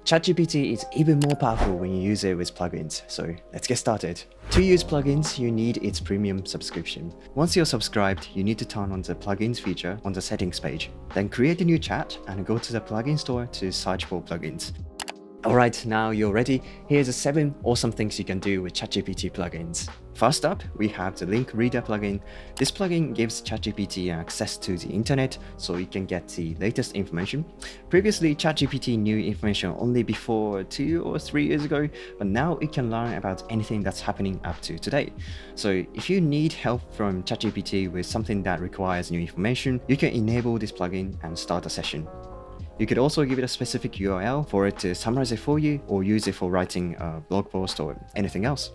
ChatGPT is even more powerful when you use it with plugins, so let's get started. To use plugins, you need its premium subscription. Once you're subscribed, you need to turn on the plugins feature on the settings page. Then create a new chat and go to the plugin store to search for plugins. Alright, now you're ready. Here's the 7 awesome things you can do with ChatGPT plugins. First up, we have the link reader plugin. This plugin gives ChatGPT access to the internet so you can get the latest information. Previously, ChatGPT knew information only before 2 or 3 years ago, but now it can learn about anything that's happening up to today. So if you need help from ChatGPT with something that requires new information, you can enable this plugin and start a session. You could also give it a specific URL for it to summarize it for you or use it for writing a blog post or anything else.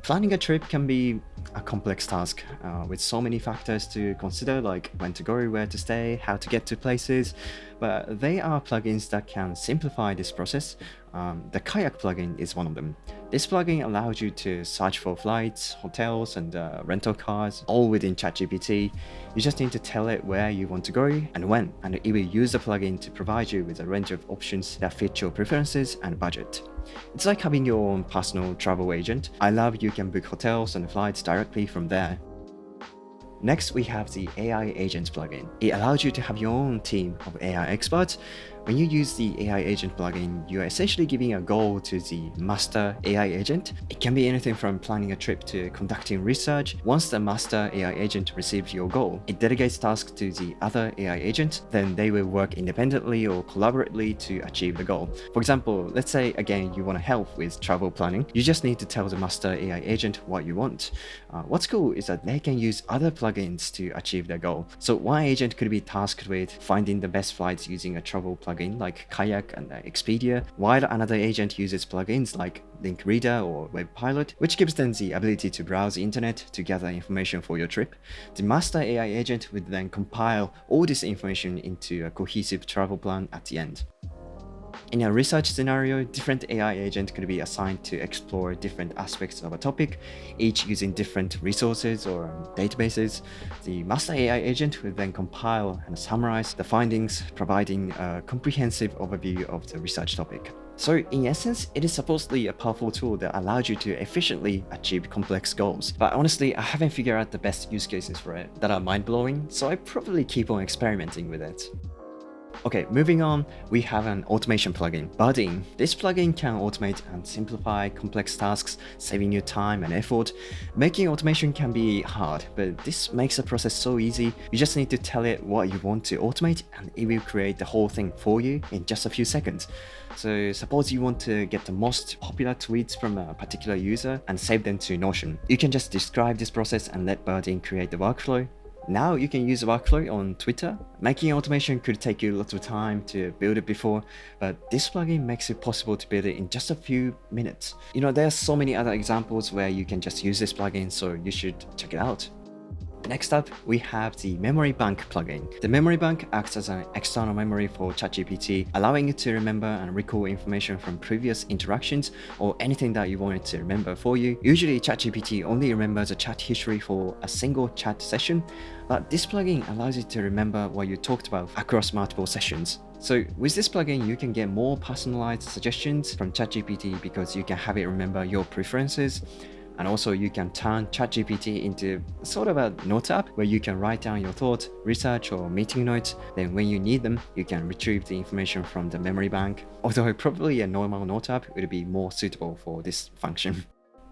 Planning a trip can be a complex task with so many factors to consider, like when to go, where to stay, how to get to places, but they are plugins that can simplify this process. The Kayak plugin is one of them. This plugin allows you to search for flights, hotels, and rental cars, all within ChatGPT. You just need to tell it where you want to go and when, and it will use the plugin to provide you with a range of options that fit your preferences and budget. It's like having your own personal travel agent. I love you can book hotels and flights directly from there. Next, we have the AI Agent plugin. It allows you to have your own team of AI experts. When you use the AI Agent plugin, you're essentially giving a goal to the master AI agent. It can be anything from planning a trip to conducting research. Once the master AI agent receives your goal, it delegates tasks to the other AI agent. Then they will work independently or collaboratively to achieve the goal. For example, let's say again you want to help with travel planning. You just need to tell the master AI agent what you want. What's cool is that they can use other plugins to achieve their goal. So one agent could be tasked with finding the best flights using a travel plugin like Kayak and Expedia, while another agent uses plugins like Link Reader or Web Pilot, which gives them the ability to browse the internet to gather information for your trip. The master AI agent would then compile all this information into a cohesive travel plan at the end. In a research scenario, different AI agents could be assigned to explore different aspects of a topic, each using different resources or databases. The master AI agent will then compile and summarize the findings, providing a comprehensive overview of the research topic. So in essence, it is supposedly a powerful tool that allows you to efficiently achieve complex goals. But honestly, I haven't figured out the best use cases for it that are mind-blowing, so I probably keep on experimenting with it. Okay, moving on, we have an automation plugin, Budding. This plugin can automate and simplify complex tasks, saving you time and effort. Making automation can be hard, but this makes the process so easy. You just need to tell it what you want to automate and it will create the whole thing for you in just a few seconds. So suppose you want to get the most popular tweets from a particular user and save them to Notion. You can just describe this process and let Budding create the workflow. Now you can use the workflow on Twitter. Making automation could take you lots of time to build it before, but this plugin makes it possible to build it in just a few minutes. You know, there are so many other examples where you can just use this plugin, so you should check it out. Next up, we have the Memory Bank plugin. The Memory Bank acts as an external memory for ChatGPT, allowing it to remember and recall information from previous interactions or anything that you want it to remember for you. Usually, ChatGPT only remembers a chat history for a single chat session, but this plugin allows it to remember what you talked about across multiple sessions. So with this plugin, you can get more personalized suggestions from ChatGPT because you can have it remember your preferences. And also you can turn ChatGPT into sort of a note app where you can write down your thoughts, research, or meeting notes. Then when you need them, you can retrieve the information from the memory bank. Although probably a normal note app would be more suitable for this function.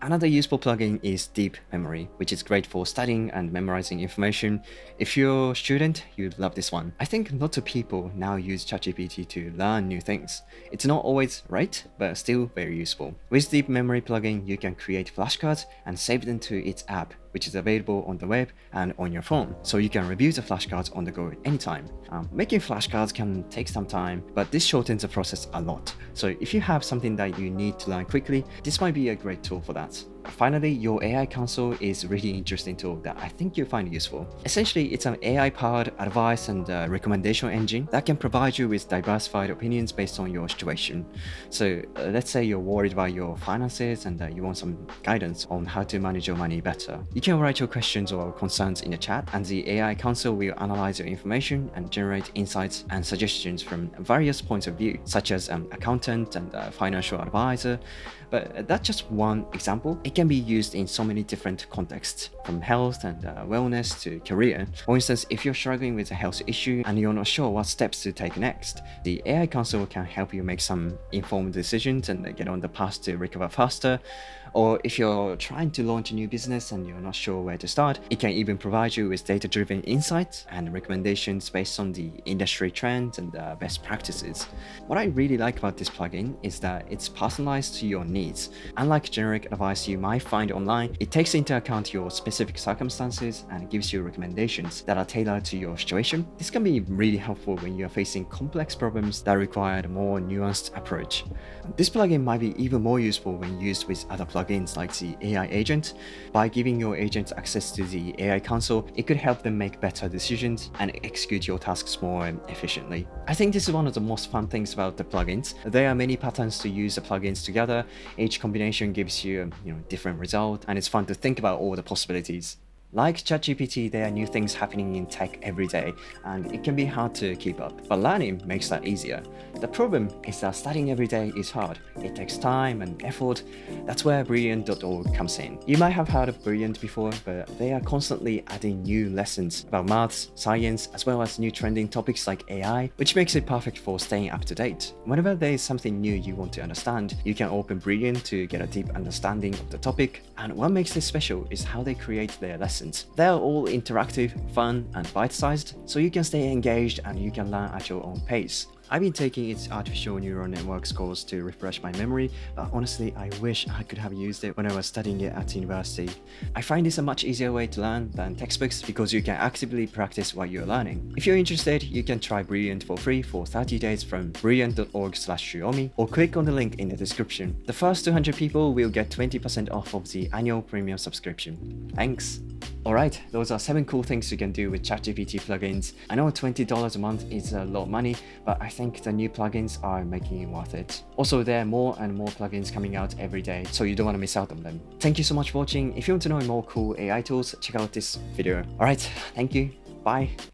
Another useful plugin is Deep Memory, which is great for studying and memorizing information. If you're a student, you'd love this one. I think lots of people now use ChatGPT to learn new things. It's not always right, but still very useful. With Deep Memory plugin, you can create flashcards and save them to its app, which is available on the web and on your phone, so you can review the flashcards on the go anytime. Making flashcards can take some time, but this shortens the process a lot. So if you have something that you need to learn quickly, this might be a great tool for that. Finally, your AI console is a really interesting tool that I think you'll find useful. Essentially, it's an AI-powered advice and recommendation engine that can provide you with diversified opinions based on your situation. So let's say you're worried about your finances and you want some guidance on how to manage your money better. You can write your questions or concerns in the chat, and the AI console will analyze your information and generate insights and suggestions from various points of view, such as accountant and financial advisor. But that's just one example. It can be used in so many different contexts, from health and wellness to career. For instance, if you're struggling with a health issue and you're not sure what steps to take next, the AI console can help you make some informed decisions and get on the path to recover faster. Or if you're trying to launch a new business and you're not sure where to start, it can even provide you with data-driven insights and recommendations based on the industry trends and best practices. What I really like about this plugin is that it's personalized to your needs. Unlike generic advice you might find online, it takes into account your specific circumstances and gives you recommendations that are tailored to your situation. This can be really helpful when you're facing complex problems that require a more nuanced approach. This plugin might be even more useful when used with other plugins like the AI agent. By giving your agents access to the AI console, it could help them make better decisions and execute your tasks more efficiently. I think this is one of the most fun things about the plugins. There are many patterns to use the plugins together. Each combination gives you a different result, and it's fun to think about all the possibilities. Like ChatGPT, there are new things happening in tech every day, and it can be hard to keep up, but learning makes that easier. The problem is that studying every day is hard. It takes time and effort. That's where Brilliant.org comes in. You might have heard of Brilliant before, but they are constantly adding new lessons about maths, science, as well as new trending topics like AI, which makes it perfect for staying up to date. Whenever there is something new you want to understand, you can open Brilliant to get a deep understanding of the topic. And what makes this special is how they create their lessons. They're all interactive, fun, and bite-sized, so you can stay engaged and you can learn at your own pace. I've been taking its artificial neural networks course to refresh my memory, but honestly, I wish I could have used it when I was studying it at university. I find this a much easier way to learn than textbooks because you can actively practice what you're learning. If you're interested, you can try Brilliant for free for 30 days from brilliant.org/Shiomi or click on the link in the description. The first 200 people will get 20% off of the annual premium subscription. Thanks! Alright, those are 7 cool things you can do with ChatGPT plugins. I know $20 a month is a lot of money, but I think the new plugins are making it worth it. Also, there are more and more plugins coming out every day, so you don't want to miss out on them. Thank you so much for watching. If you want to know more cool AI tools, check out this video. Alright, thank you. Bye.